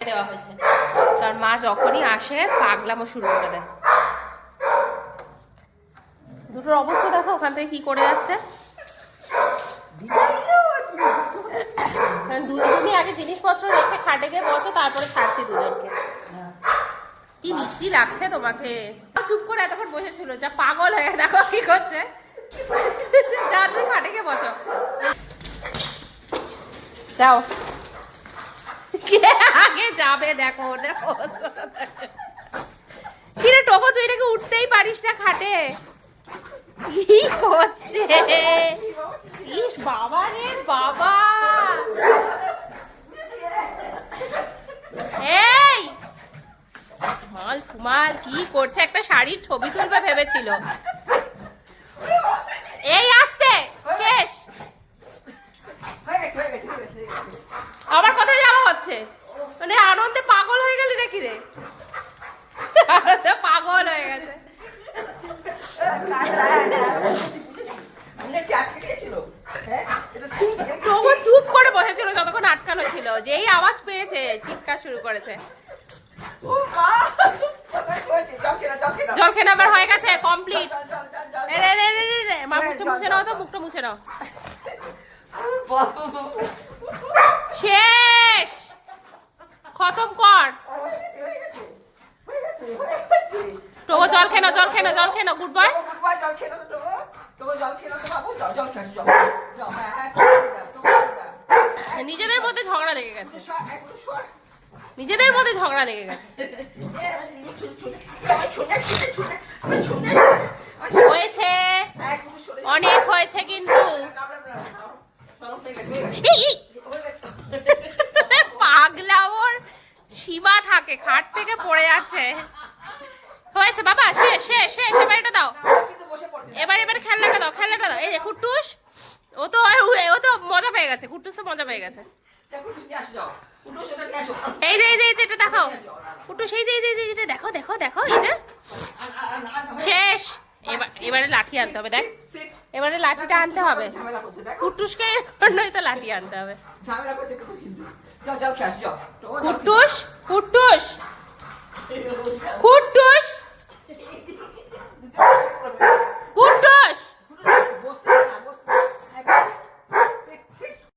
দেওয়া হয়েছে, কারণ মা যখনই আসে পাগলামো শুরু করে দেয়। দুটোর অবস্থা দেখো ওখান থেকে কি করে যাচ্ছে। তুমি আগে জিনিসপত্র রেখে খাটে গিয়ে বসো, তারপরে ছাড়ছি দুজনকে। কি মিষ্টি লাগছে তোমাকে। চুপ করে এতক্ষণ বসেছিল, যা পাগল হয়ে দেখো কি করছে। যা তুমি খাটে গিয়ে বসো, যাও। কে আগে যাবে দেখো। কিরে টোকো, তুই এটাকে উঠতেই পারিস না খাটে। কি করছে? ইস বাবা রে বাবা। এই মাল ফুমাল কি করছে? একটা শাড়ির ছবি তুলবে ভেবেছিল। এই আসতে শেষ। আবার কোথায় যাওয়া হচ্ছে? মানে আনন্দে পাগল হয়ে গেলি নাকি রে? আনন্দে পাগল হয়ে গেছে। চুপ করে বসেছিল যতক্ষণ আটকানো ছিল, যেই আওয়াজ পেয়েছে চিৎকার শুরু করেছে। জল খেয়ে আবার হয়ে গেছে কমপ্লিট। মা মুখটা মুছে নাও তো, মুখটা মুছে নাও। শেষ, খতম কর। টোকো জল খেয়ে নাও, জল খেয়ে নাও, জল খেয়ে নাও। Good boy. নিজেদের মধ্যে ঝগড়া লেগে গেছে, নিজেদের মধ্যে ঝগড়া লেগে গেছে। হয়েছে, অনেক হয়েছে কিন্তু। পাগলা ওর সীমা থাকে, খাট থেকে পড়ে যাচ্ছে। হয়েছে বাবা, শেষ শেষ শেষ। এবার এটা দাও, এবার খেলনাটা দাও, খেলনাটা দাও। এই যে কুট্টুস, ও তো মজা পেয়ে গেছে, কুট্টুসও মজা পেয়ে গেছে। এই যে এটা দেখাও কুট্টুস, এই যে এটা দেখো দেখো দেখো। এই যে শেষ। এবারে লাঠি আনতে হবে। দেখ, এবারে লাঠিটা আনতে হবে কুট্টুসকে, নয়তো লাঠি আনতে হবে। কুট্টুস কুট্টুস